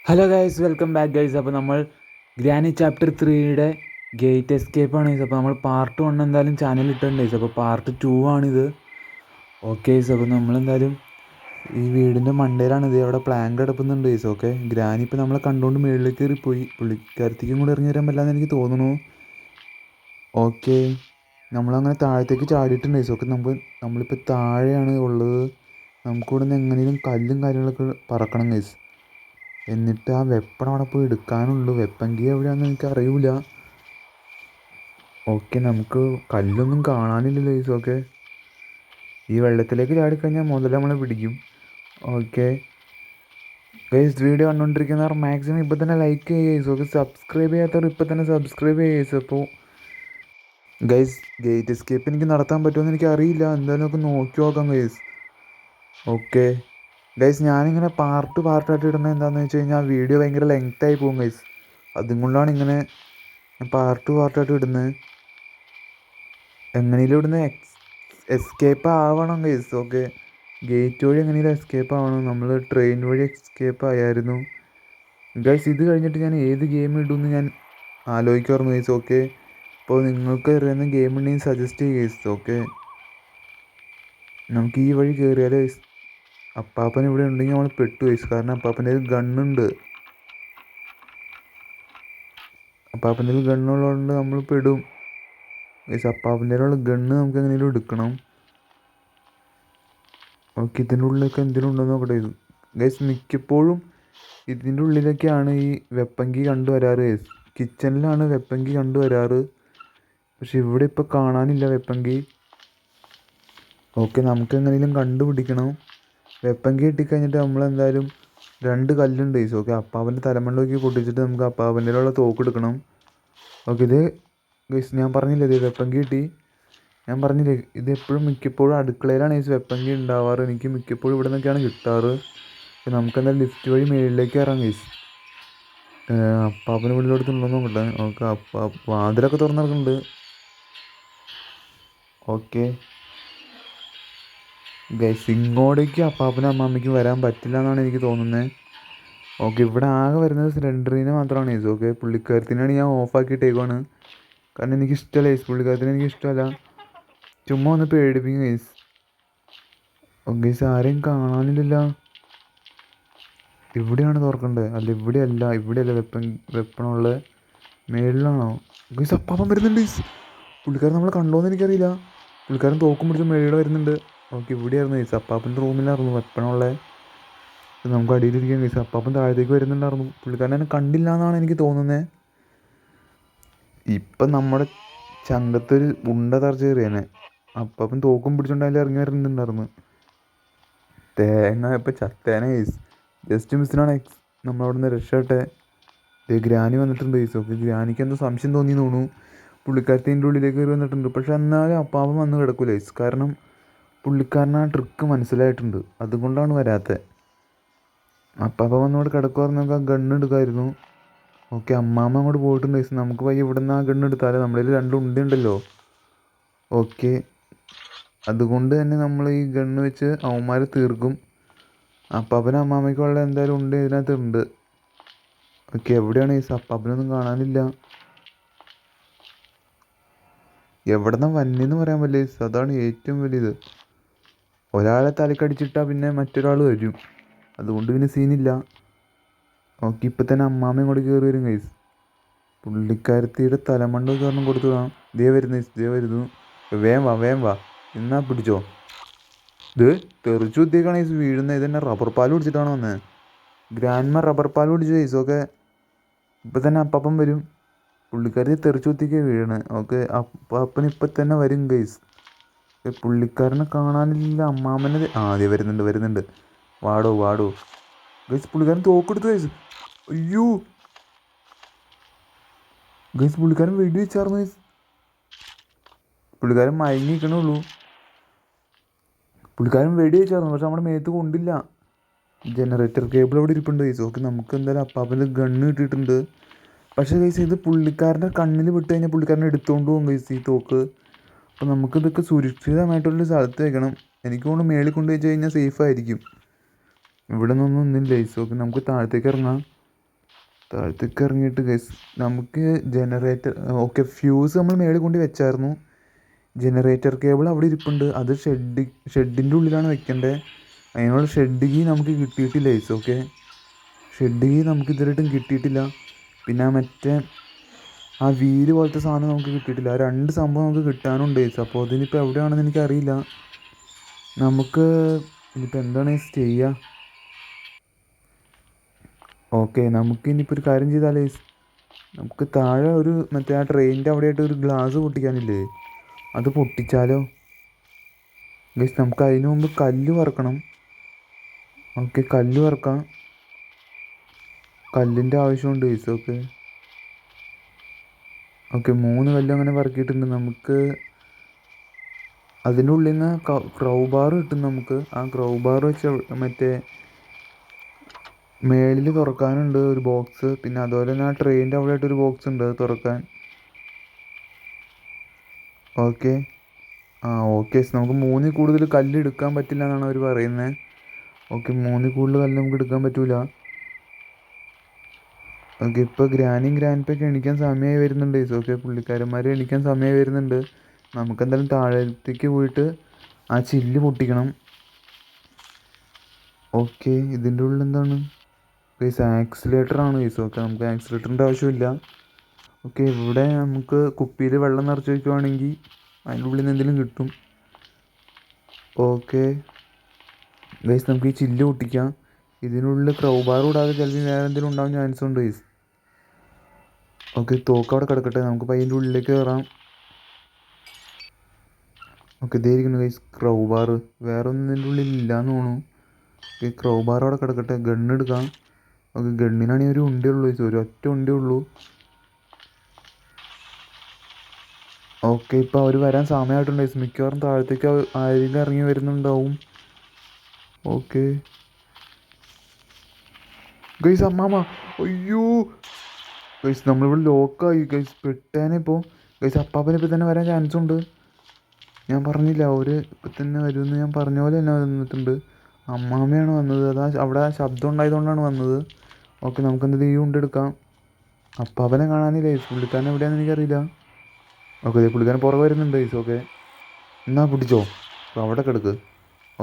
Hello guys, welcome back guys. അപ്പോൾ നമ്മൾ granny chapter 3യുടെ gate എസ്കേപ്പാണ് guys. അപ്പോൾ നമ്മൾ പാർട്ട് 1 എന്തായാലും ചാനൽ ഇട്ടിട്ടുണ്ട് ഗൈസ്. അപ്പോൾ പാർട്ട് 2 ആണിത്. ഓക്കെ ഗൈസ്, അപ്പോൾ നമ്മളെന്തായാലും ഈ വീടിൻ്റെ മണ്ടയിലാണിത്. അവിടെ പ്ലാൻ കിടപ്പുന്നുണ്ട് ഗൈസ്. ഓക്കെ, ഗ്രാനി ഇപ്പോൾ നമ്മളെ കണ്ടുകൊണ്ട് മുകളിലേക്ക് കയറിപ്പോയി. പുള്ളിക്കാരത്തേക്കും കൂടെ ഇറങ്ങി വരാൻ പറ്റില്ലെന്ന് എനിക്ക് തോന്നുന്നു. ഓക്കെ, നമ്മളങ്ങനെ താഴത്തേക്ക് ചാടിയിട്ടുണ്ട് ഗൈസ്. ഓക്കെ, നമ്മളിപ്പോൾ താഴെയാണ് ഉള്ളത്. നമുക്കിവിടെ നിന്ന് എങ്ങനെയും കല്ലും കാര്യങ്ങളൊക്കെ പറക്കണം ഗൈസ്. എന്നിട്ട് ആ വെപ്പൺ അവിടെ പോയി എടുക്കാനുള്ളൂ. വെപ്പൺ കീ എവിടെയാണെന്ന് എനിക്ക് അറിയില്ല. ഓക്കെ, നമുക്ക് കല്ലൊന്നും കാണാനില്ലല്ലോ ഗൈസ്. ഓക്കെ, ഈ വെള്ളത്തിലേക്ക് ചാടിക്കഴിഞ്ഞാൽ മുതൽ നമ്മളെ പിടിക്കും. ഓക്കെ ഗൈസ്, വീഡിയോ കണ്ടുകൊണ്ടിരിക്കുന്നവർ മാക്സിമം ഇപ്പോൾ തന്നെ ലൈക്ക് ചെയ്യുക ഗൈസ്. ഓക്കെ, സബ്സ്ക്രൈബ് ചെയ്യാത്തവർ ഇപ്പോൾ തന്നെ സബ്സ്ക്രൈബ് ചെയ്യുക ഗൈസ്. അപ്പോൾ ഗൈസ്, ഗേറ്റ് എസ്കേപ്പ് എനിക്ക് നടത്താൻ പറ്റുമെന്ന് എനിക്ക് അറിയില്ല. എന്തായാലും നമുക്ക് നോക്കി നോക്കാം ഗൈസ്. ഓക്കെ ഗൈസ്, ഞാനിങ്ങനെ പാർട്ടായിട്ട് ഇടുന്നത് എന്താണെന്ന് വെച്ച് കഴിഞ്ഞാൽ വീഡിയോ ഭയങ്കര ലെങ്തായി പോകും ഗൈസ്. അതുകൊണ്ടാണ് ഇങ്ങനെ പാർട്ടായിട്ട് ഇടുന്നത്. എങ്ങനെയും ഇവിടുന്ന് എസ്കേപ്പ് ആവണം ഗൈസ്. ഓക്കെ, ഗേറ്റ് വഴി എങ്ങനെയും എസ്കേപ്പ് ആവണം. നമ്മൾ ട്രെയിൻ വഴി എസ്കേപ്പ് ആയായിരുന്നു ഗൈസ്. ഇത് കഴിഞ്ഞിട്ട് ഞാൻ ഏത് ഗെയിം ഇടുമെന്ന് ഞാൻ ആലോചിക്കുമായിരുന്നു ഗൈസ്. ഓക്കെ, അപ്പോൾ നിങ്ങൾക്ക് അറിയുന്ന ഗെയിം ഉണ്ടെങ്കിൽ സജസ്റ്റ് ചെയ്യുക ഗൈസ്. ഓക്കെ, നമുക്ക് ഈ വഴി കയറിയാൽ ഗൈസ് അപ്പാപ്പൻ ഇവിടെ ഉണ്ടെങ്കിൽ നമ്മൾ പെട്ടു ഗൈസ്. കാരണം അപ്പാപ്പൻ്റെ ഒരു ഗണ്ണുണ്ട്. അപ്പാപ്പൻ്റെ ഒരു ഗണ്ണുള്ളതുകൊണ്ട് നമ്മൾ പെടും ഗൈസ്. അപ്പാപ്പൻ്റെ ഉള്ള ഗണ്ണ് നമുക്ക് എങ്ങനെയും എടുക്കണം. ഓക്കെ, ഇതിൻ്റെ ഉള്ളിലൊക്കെ എന്തെങ്കിലും ഉണ്ടോ നോക്കട്ടെ ഗൈസ്. മിക്കപ്പോഴും ഇതിൻ്റെ ഉള്ളിലൊക്കെയാണ് ഈ വെപ്പൺ കീ കണ്ടുവരാറ് ഗൈസ്. കിച്ചണിലാണ് വെപ്പൺ കീ കണ്ടുവരാറ്. പക്ഷെ ഇവിടെ ഇപ്പോൾ കാണാനില്ല വെപ്പൺ കീ. ഓക്കെ, നമുക്ക് എങ്ങനെയും കണ്ടുപിടിക്കണം. വെപ്പൺ കീ കിട്ടിക്കഴിഞ്ഞിട്ട് നമ്മളെന്തായാലും 2 കല്ലുണ്ട് ഗൈസ്. ഓക്കെ, അപ്പാപ്പൻ്റെ തലമണ്ടയ്ക്ക് പൊട്ടിച്ചിട്ട് നമുക്ക് അപ്പാപ്പൻ്റെ ഉള്ള തോക്കെടുക്കണം. ഓക്കെ, ഇത് ഗൈസ് ഞാൻ പറഞ്ഞില്ലേ, ഇത് വെപ്പൺ കീ കിട്ടി. ഞാൻ പറഞ്ഞില്ലേ, ഇത് എപ്പോഴും മിക്കപ്പോഴും അടുക്കളയിലാണ് ഈ വെപ്പൺ കീ ഉണ്ടാവാറ്. എനിക്ക് മിക്കപ്പോഴും ഇവിടെ നിന്നൊക്കെയാണ് കിട്ടാറ്. നമുക്കെന്തായാലും ലിഫ്റ്റ് വഴി മുകളിലേക്ക് ഇറങ്ങാം ഗൈസ്. അപ്പാപ്പന് വീട്ടിലോട്ട് ഉണ്ടോ നോക്കട്ടെ. ഓക്കെ, വാതിലൊക്കെ തുറന്നിറക്കുന്നുണ്ട്. ഓക്കെ ഗൈസ്, ഇങ്ങോട്ടേക്ക് അപ്പാപ്പനും അമ്മാമ്മയ്ക്കും വരാൻ പറ്റില്ല എന്നാണ് എനിക്ക് തോന്നുന്നത്. ഓക്കെ, ഇവിടെ ആകെ വരുന്നത് സിലിണ്ടറിന് മാത്രമാണ് ഗൈസ്. ഓക്കെ, പുള്ളിക്കാരത്തിനാണ് ഞാൻ ഓഫാക്കിയിട്ടേക്കുവാണ്. കാരണം എനിക്കിഷ്ടമല്ല ഗൈസ്, പുള്ളിക്കാരത്തിന് എനിക്കിഷ്ടമല്ല. ചുമ്മാ ഒന്ന് പേടിപ്പിക്കും ഗൈസ്. ഓക്കെ ഗൈസ്, ആരെയും കാണാനില്ലല്ലോ. ഇവിടെയാണ് തുറക്കേണ്ടത്. അല്ല, ഇവിടെയല്ല വെപ്പണുള്ള മേളിലാണോ ഗൈസ്? അപ്പാപ്പൻ വരുന്നുണ്ട് ഗൈസ്. പുള്ളിക്കാരൻ നമ്മളെ കണ്ടോന്ന് എനിക്കറിയില്ല. പുള്ളിക്കാരൻ തോക്കും പിടിച്ച് മേളിൽ വരുന്നുണ്ട്. ഓക്കെ, ഇവിടെയായിരുന്നു ഗൈസ്. അപ്പാപ്പൻ്റെ റൂമിലായിരുന്നു വെപ്പണുള്ള. നമുക്ക് അടിയിലിരിക്കാൻ ഗൈസ്. അപ്പാപ്പൻ താഴത്തേക്ക് വരുന്നുണ്ടായിരുന്നു. പുള്ളിക്കാരൻ എന്നെ കണ്ടില്ല എന്നാണ് എനിക്ക് തോന്നുന്നത്. ഇപ്പം നമ്മുടെ ചങ്കത്തൊരു ഉണ്ട തറച്ച് കയറിയാനെ. അപ്പാപ്പൻ തോക്കും പിടിച്ചോണ്ട് അതിൽ ഇറങ്ങി വരുന്നുണ്ടായിരുന്നു. തേങ്ങ ഇപ്പം ചത്തേനെ ഗൈസ്. ജസ്റ്റ് മിസ്സിനാണ് നമ്മളവിടെ നിന്ന് രക്ഷട്ടെ. ഗ്രാനി വന്നിട്ടുണ്ട് ഗൈസ്. ഓക്കെ, ഗ്രാനിക്ക് എന്തോ സംശയം തോന്നി തോന്നുന്നു. പുള്ളിക്കാരത്തിൻ്റെ ഉള്ളിലേക്ക് കയറി വന്നിട്ടുണ്ട്. പക്ഷെ എന്നാലും അപ്പാപ്പൻ വന്ന് കിടക്കൂല ഗൈസ്. കാരണം പുള്ളിക്കാരന് ആ ട്രിക്ക് മനസ്സിലായിട്ടുണ്ട്. അതുകൊണ്ടാണ് വരാത്തത്. അപ്പാപ്പൻ വന്നോട് കിടക്കുമായിരുന്നു. നമുക്ക് ആ ഗണ്ണ് എടുക്കാമായിരുന്നു. ഓക്കെ, അമ്മാമ്മ അങ്ങോട്ട് പോയിട്ടുണ്ട് ഗൈസ്. നമുക്ക് വയ്യ ഇവിടെ നിന്ന് ആ ഗണ്ണ് എടുത്താലേ. നമ്മുടെ കയ്യിൽ 2 ഉണ്ടല്ലോ. ഓക്കെ, അതുകൊണ്ട് തന്നെ നമ്മൾ ഈ ഗണ്ണ് വെച്ച് അവന്മാരെ തീർക്കും. അപ്പാപ്പനും അമ്മാമ്മയ്ക്കുള്ള എന്തായാലും ഉണ്ട് ഇതിനകത്തുണ്ട്. ഓക്കെ, എവിടെയാണ് ഈ അപ്പാപ്പനൊന്നും കാണാനില്ല. എവിടെ നിന്നാണ് വന്നതെന്ന് പറയാൻ പറ്റില്ല. അതാണ് ഏറ്റവും വലിയത്. ഒരാളെ തലക്കടിച്ചിട്ടാൽ പിന്നെ മറ്റൊരാൾ വരും. അതുകൊണ്ട് പിന്നെ സീനില്ല. ഓക്കെ, ഇപ്പം തന്നെ അമ്മാമ്മ ഇങ്ങോട്ട് കയറി വരും ഗൈസ്. പുള്ളിക്കാരത്തിയുടെ തലമണ്ട കാരണം കൊടുത്തതാണ്. ദേ വരുന്നു. വേം വാ എന്നാ പിടിച്ചോ. ഇത് തെറിച്ചു കുത്തിയേക്കാണ് ഗൈസ് വീഴുന്നത്. ഇതന്നെ റബ്ബർ പാൽ കുടിച്ചിട്ടാണ് വന്നത്. ഗ്രാൻഡ്മ റബ്ബർ പാൽ കുടിച്ചു ഗൈസ്. ഓക്കെ, ഇപ്പം തന്നെ അപ്പാപ്പൻ വരും. പുള്ളിക്കാരി തെറിച്ചു കുത്തിയൊക്കെ വീഴണേ. ഓക്കെ, അപ്പാപ്പൻ ഇപ്പം തന്നെ വരും ഗൈസ്. പുള്ളിക്കാരനെ കാണാനില്ല. അമ്മാമ്മനെ ആദ്യം വരുന്നുണ്ട്. വാടോ ഗൈസ്. പുള്ളിക്കാരൻ തോക്കെടുത്തു ഗൈസ്. അയ്യോ ഗൈസ്, പുള്ളിക്കാരൻ വെടി വെച്ചായിരുന്നു ഗൈസ്. പുള്ളിക്കാരൻ മയങ്ങി നിൽക്കണുള്ളൂ. പുള്ളിക്കാരൻ വെടി വെച്ചായിരുന്നു. പക്ഷെ നമ്മുടെ മേത്ത് കൊണ്ടില്ല. ജനറേറ്റർ കേബിൾ അവിടെ ഇരിപ്പുണ്ട് ഗൈസ്. ഓക്കെ, നമുക്ക് എന്തായാലും അപ്പാപ്പൻ്റെ ഗണ്ണ് കിട്ടിയിട്ടുണ്ട്. പക്ഷേ ഗൈസ്, ഇത് പുള്ളിക്കാരൻ്റെ കണ്ണിൽ വിട്ട് കഴിഞ്ഞാൽ പുള്ളിക്കാരനെ എടുത്തുകൊണ്ട് പോകും ഗൈസ് ഈ തോക്ക്. അപ്പോൾ നമുക്കിതൊക്കെ സുരക്ഷിതമായിട്ടുള്ളൊരു സ്ഥലത്ത് വെക്കണം. എനിക്ക് തോന്നുന്നു മേളിൽ കൊണ്ട് വെച്ച് കഴിഞ്ഞാൽ സേഫ് ആയിരിക്കും. ഇവിടെ നിന്നൊന്നും ഒന്നുമില്ല ഗൈസ്. ഓക്കെ, നമുക്ക് താഴത്തേക്ക് ഇറങ്ങാം. താഴത്തേക്ക് ഇറങ്ങിയിട്ട് ഗൈസ് നമുക്ക് ജനറേറ്റർ ഓക്കെ ഫ്യൂസ് നമ്മൾ മേളിൽ കൊണ്ട് വെച്ചായിരുന്നു. ജനറേറ്റർ കേബിൾ അവിടെ ഇരിപ്പുണ്ട്. അത് ഷെഡിൻ്റെ ഉള്ളിലാണ് വെക്കേണ്ടത്. അതിനുള്ള ഷെഡ് കീ നമുക്ക് കിട്ടിയിട്ടില്ല ഗൈസ്. ഓക്കെ, ഷെഡ് കീ നമുക്ക് ഇതുവരെയായിട്ടും കിട്ടിയിട്ടില്ല. പിന്നെ മറ്റേ ആ വീല് പോലത്തെ സാധനം നമുക്ക് കിട്ടിയിട്ടില്ല. ആ രണ്ട് സംഭവം നമുക്ക് കിട്ടാനുണ്ട് ഗൈസ്. അപ്പോൾ അതിനിപ്പോൾ എവിടെയാണെന്ന് എനിക്കറിയില്ല. നമുക്ക് ഇനിയിപ്പോൾ എന്താണ് ചെയ്യുക? ഓക്കെ, നമുക്ക് ഇനിയിപ്പോൾ ഒരു കാര്യം ചെയ്താലേ, നമുക്ക് താഴെ ഒരു മറ്റേ ആ ട്രെയിനിൻ്റെ അവിടെയായിട്ട് ഒരു ഗ്ലാസ് പൊട്ടിക്കാനില്ലേ, അത് പൊട്ടിച്ചാലോ ഗൈസ്? നമുക്ക് അതിന് മുമ്പ് കല്ല് വറക്കണം. ഓക്കെ, കല്ല് വറക്കാം. കല്ലിൻ്റെ ആവശ്യമുണ്ട് ഗൈസ്. ഓക്കെ ഓക്കെ 3 കല്ല് അങ്ങനെ വറക്കിയിട്ടുണ്ട്. നമുക്ക് അതിൻ്റെ ഉള്ളിൽ നിന്ന് ക്രൗ ബാർ കിട്ടും നമുക്ക്. ആ ക്രൗ ബാർ വെച്ച് മറ്റേ മേളിൽ തുറക്കാനുണ്ട് ഒരു ബോക്സ്. പിന്നെ അതുപോലെ തന്നെ ആ ട്രെയിനിൻ്റെ അവിടെ ആയിട്ടൊരു ബോക്സ് ഉണ്ട്, അത് തുറക്കാൻ. ഓക്കെ ഓക്കെ, നമുക്ക് 3 കൂടുതൽ കല്ല് എടുക്കാൻ പറ്റില്ല എന്നാണ് അവർ പറയുന്നത്. ഓക്കെ, 3 കൂടുതൽ കല്ല് നമുക്ക് എടുക്കാൻ പറ്റൂല. ഓക്കെ, ഇപ്പോൾ ഗ്രാൻഡ്പയൊക്കെ എണീക്കാൻ സമയമായി വരുന്നുണ്ട് ഗൈസ്. ഓക്കെ, പുള്ളിക്കാരന്മാർ എണീക്കാൻ സമയമായി വരുന്നുണ്ട്. നമുക്കെന്തായാലും താഴത്തേക്ക് പോയിട്ട് ആ ചില്ല് പൊട്ടിക്കണം. ഓക്കെ, ഇതിൻ്റെ ഉള്ളിൽ എന്താണ് ഗൈസ്? ആക്സിലേറ്ററാണ് ഗൈസ്. ഓക്കെ, നമുക്ക് ആക്സിലേറ്ററിൻ്റെ ആവശ്യമില്ല. ഓക്കെ, ഇവിടെ നമുക്ക് കുപ്പിയിൽ വെള്ളം നിറച്ച് വയ്ക്കുവാണെങ്കിൽ അതിൻ്റെ ഉള്ളിൽ നിന്ന് എന്തെങ്കിലും കിട്ടും. ഓക്കെ ഗൈസ്, നമുക്ക് ഈ ചില്ല് പൊട്ടിക്കാം. ഇതിനുള്ളിൽ ക്രൗബാർ കൂടാതെ ചിലപ്പോൾ വേറെ എന്തെങ്കിലും ഉണ്ടാവാൻ ചാൻസ് ഉണ്ട് ഗൈസ്. ഓക്കെ, തോക്ക് അവിടെ കിടക്കട്ടെ, നമുക്ക് അതിൻ്റെ ഉള്ളിലേക്ക് കയറാം. ഓക്കെ, ഇതേ ഇരിക്കുന്നു ഗൈസ് ക്രൗബാർ. വേറെ ഒന്നും ഇതിൻ്റെ ഉള്ളിൽ ഇല്ലയെന്ന് തോന്നുന്നു. ഓക്കെ, ക്രൗബാർ അവിടെ കിടക്കട്ടെ. ഗണ്ണെടുക്കാം. ഓക്കെ, ഗണ്ണിനാണെങ്കിൽ ഒരു ഉണ്ടേ ഉള്ളൂ ഗൈസ്, ഒരു ഒറ്റ ഉണ്ടേ ഉള്ളൂ. ഓക്കെ, ഇപ്പോൾ അവർ വരാൻ സമയമായിട്ടുണ്ട് ഗൈസ്. മിക്കവാറും താഴത്തേക്ക് ആരെങ്കിലും ഇറങ്ങി വരുന്നുണ്ടാവും. ഓക്കെ ഗൈസ്, അമ്മാമ, അയ്യോ ഗൈസ്, നമ്മളിവിടെ ലോക്കായി ഗൈസ്, പെട്ടേനെ ഇപ്പോൾ. ഗൈസ്, അപ്പാപ്പന് ഇപ്പോൾ തന്നെ വരാൻ ചാൻസ് ഉണ്ട്. ഞാൻ പറഞ്ഞില്ല അവർ ഇപ്പം തന്നെ വരുമെന്ന്. ഞാൻ പറഞ്ഞ പോലെ തന്നെ വന്നിട്ടുണ്ട്. അമ്മാമ്മയാണ് വന്നത്. അതാ അവിടെ ആ ശബ്ദം ഉണ്ടായതുകൊണ്ടാണ് വന്നത്. ഓക്കെ, നമുക്കെന്തായാലും ഈ ഉണ്ടെടുക്കാം. അപ്പാപ്പനെ കാണാനില്ല ഗൈസ്, പുള്ളിക്കാരൻ എവിടെയാണെന്ന് എനിക്കറിയില്ല. ഓക്കെ, പുള്ളിക്കാരൻ പുറകെ വരുന്നുണ്ട് ഗൈസ്. ഓക്കെ, എന്നാ പിടിച്ചോ, അപ്പോൾ അവിടെ കിടക്ക്.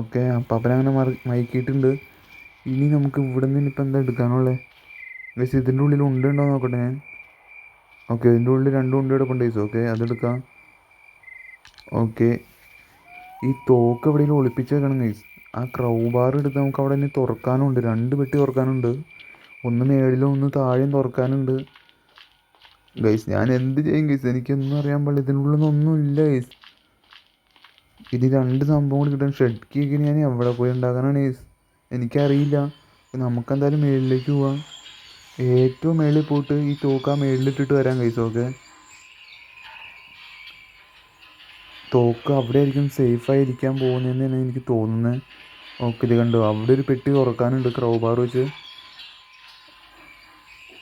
ഓക്കെ, അപ്പാപ്പനെ അങ്ങനെ മയക്കിയിട്ടുണ്ട്. ഇനി നമുക്ക് ഇവിടെ നിന്ന് ഇനിയിപ്പോൾ എന്താ എടുക്കാനുള്ളത് ഗൈസ്? ഇതിൻ്റെ ഉള്ളിൽ ഉണ്ടോ നോക്കട്ടെ ഞാൻ. ഓക്കെ, ഇതിൻ്റെ ഉള്ളിൽ 2 ഉണ്ട് കിടപ്പുണ്ട് ഗൈസ്. ഓക്കെ, അതെടുക്കാം. ഓക്കെ, ഈ തോക്ക് എവിടെയെങ്കിലും ഒളിപ്പിച്ച് വെക്കണം ഗൈസ്. ആ ക്രൗ ബാർ എടുത്ത് നമുക്ക് അവിടെ ഇനി തുറക്കാനുണ്ട്. 2 പെട്ടി തുറക്കാനുണ്ട്. ഒന്ന് മേളിലും ഒന്ന് താഴെയും തുറക്കാനുണ്ട് ഗൈസ്. ഞാൻ എന്ത് ചെയ്യും ഗൈസ്? എനിക്കൊന്നും അറിയാൻ പാടില്ല. ഇതിനുള്ളിലൊന്നും ഇല്ല ഗൈസ്. ഇനി 2 സംഭവം കൂടി കിട്ടാൻ. ഷെഡ് കേക്ക് ഞാൻ എവിടെ പോയി ഉണ്ടാക്കാനാണ് ഗൈസ്? എനിക്കറിയില്ല. നമുക്കെന്തായാലും മേളിലേക്ക് പോവാം. ഏറ്റവും മേളിൽ പോയിട്ട് ഈ തോക്ക് ആ മേളിലിട്ടിട്ട് വരാം ഗൈസ്. ഓക്കെ, തോക്ക് അവിടെ ആയിരിക്കും സേഫായി ഇരിക്കാൻ പോകുന്നതെന്നാണ് എനിക്ക് തോന്നുന്നത്. ഓക്കെ, ഇത് കണ്ടു, അവിടെ ഒരു പെട്ടി തുറക്കാനുണ്ട് ക്രൗ ബാർ വെച്ച്.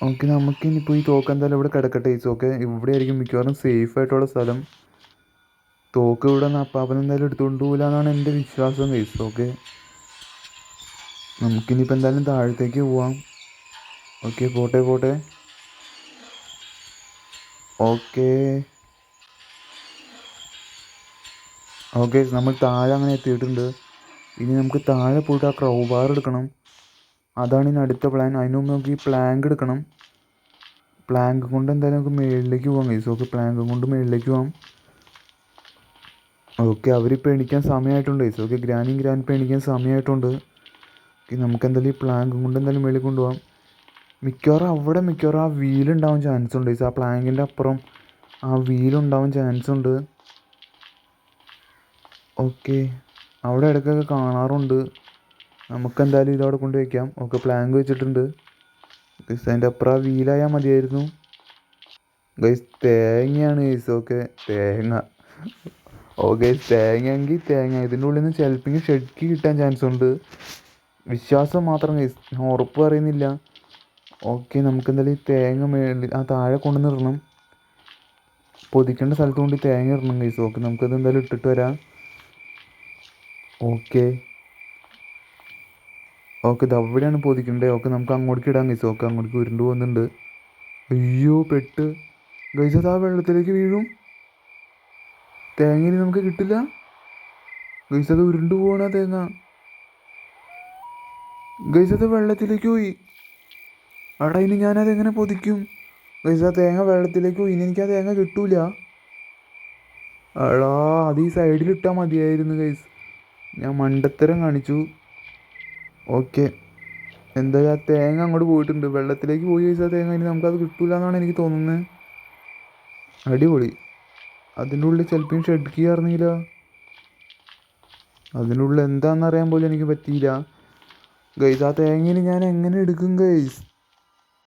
ഓക്കെ, നമുക്കിനിപ്പോൾ ഈ തോക്ക് എന്തായാലും ഇവിടെ കിടക്കട്ടെ ഗൈസ്. ഓക്കെ, ഇവിടെ ആയിരിക്കും മിക്കവാറും സേഫ് ആയിട്ടുള്ള സ്ഥലം. തോക്ക് ഇവിടെ നിന്ന് അപ്പാപ്പൻ എന്തായാലും എടുത്തുകൊണ്ട് പോകില്ല എന്നാണ് എൻ്റെ വിശ്വാസം ഗൈസ്. ഓക്കെ, നമുക്കിനിപ്പോൾ എന്തായാലും താഴത്തേക്ക് പോവാം. ഓക്കെ, പോട്ടെ പോട്ടെ. ഓക്കെ ഓക്കെ, നമ്മൾ താഴെ അങ്ങനെ എത്തിയിട്ടുണ്ട്. ഇനി നമുക്ക് താഴെ പോയിട്ട് ആ ക്രൗ ബാർ എടുക്കണം. അതാണ് ഇനി അടുത്ത പ്ലാൻ. അതിന് മുമ്പ് നമുക്ക് ഈ പ്ലാങ്ക് എടുക്കണം. പ്ലാങ്ക് കൊണ്ട് എന്തായാലും നമുക്ക് മുകളിലേക്ക് പോകാം ഗൈസ്. ഓക്കെ, പ്ലാങ്ക് കൊണ്ട് മുകളിലേക്ക് പോകാം. ഓക്കെ, അവരിപ്പോൾ എണീക്കാൻ സമയമായിട്ടുണ്ട് ഗൈസ്. ഓക്കെ, ഗ്രാൻഡ് എണീക്കാൻ സമയമായിട്ടുണ്ട്. ഓക്കെ, നമുക്ക് എന്തായാലും ഈ പ്ലാങ്ക് കൊണ്ട് എന്തായാലും മുകളിൽ കൊണ്ടുപോകാം. മിക്കവാറും ആ വീലുണ്ടാവാൻ ചാൻസ് ഉണ്ട് ഗൈസ്. ആ പ്ലാങ്കിൻ്റെ അപ്പുറം ആ വീലുണ്ടാവാൻ ചാൻസ് ഉണ്ട്. ഓക്കെ, അവിടെ ഇടയ്ക്കൊക്കെ കാണാറുണ്ട്. നമുക്കെന്തായാലും ഇതവിടെ കൊണ്ട് വയ്ക്കാം. ഓക്കെ, പ്ലാങ്ക് വെച്ചിട്ടുണ്ട് ഗൈസ്. അതിൻ്റെ അപ്പുറം ആ വീലായാൽ മതിയായിരുന്നു ഗൈസ്. തേങ്ങയാണ് ഗൈസ്. ഓക്കെ, തേങ്ങ. ഓക്കെ, തേങ്ങയെങ്കിൽ തേങ്ങ. ഇതിൻ്റെ ഉള്ളിൽ നിന്ന് ചിലപ്പോൾ ഷെഡ്ക്ക് കിട്ടാൻ ചാൻസ് ഉണ്ട്. വിശ്വാസം മാത്രം ഗൈസ്, ഞാൻ ഉറപ്പ് പറയുന്നില്ല. ഓക്കെ, നമുക്കെന്തായാലും ഈ തേങ്ങ മേളിൽ ആ താഴെ കൊണ്ടുവന്നിടണം. പൊതിക്കേണ്ട സ്ഥലത്ത് കൊണ്ട് തേങ്ങ ഇടണം ഗൈസ്. ഓക്കെ, നമുക്കത് എന്തായാലും ഇട്ടിട്ട് വരാം. ഓക്കെ ഓക്കെ ഇത് അവിടെയാണ് പൊതിക്കണ്ടേ. ഓക്കെ നമുക്ക് അങ്ങോട്ടേക്ക് ഇടാം ഗൈസ്. ഓക്കെ അങ്ങോട്ടേക്ക് ഉരുണ്ട് പോകുന്നുണ്ട്. അയ്യോ പെട്ട് ഗൈസ്, അത് ആ വെള്ളത്തിലേക്ക് വീഴും. തേങ്ങ ഇനി നമുക്ക് കിട്ടില്ല ഗൈസ്. അത് ഉരുണ്ട് പോകണ തേങ്ങ ഗൈസ്. അത് വെള്ളത്തിലേക്ക് പോയി. അടാ ഇനി ഞാനതെങ്ങനെ പൊതിക്കും ഗൈസ്? ആ തേങ്ങ വെള്ളത്തിലേക്ക് പോയി. ഇനി എനിക്ക് ആ തേങ്ങ കിട്ടൂല. അടാ അത് ഈ സൈഡിലിട്ടാൽ മതിയായിരുന്നു ഗൈസ്. ഞാൻ മണ്ടത്തരം കാണിച്ചു. ഓക്കെ എന്തായാലും ആ തേങ്ങ അങ്ങോട്ട് പോയിട്ടുണ്ട്, വെള്ളത്തിലേക്ക് പോയി ഗൈസ്. ആ തേങ്ങ ഇനി നമുക്കത് കിട്ടൂല എന്നാണ് എനിക്ക് തോന്നുന്നത്. അടിപൊളി. അതിൻ്റെ ഉള്ളിൽ ചിലപ്പോൾ ഷെഡ് കീ അറിഞ്ഞില്ല. അതിനുള്ളിൽ എന്താണെന്നറിയാൻ പോലും എനിക്ക് പറ്റിയില്ല ഗൈസ്. ആ തേങ്ങയിൽ ഞാൻ എങ്ങനെ എടുക്കും ഗൈസ്?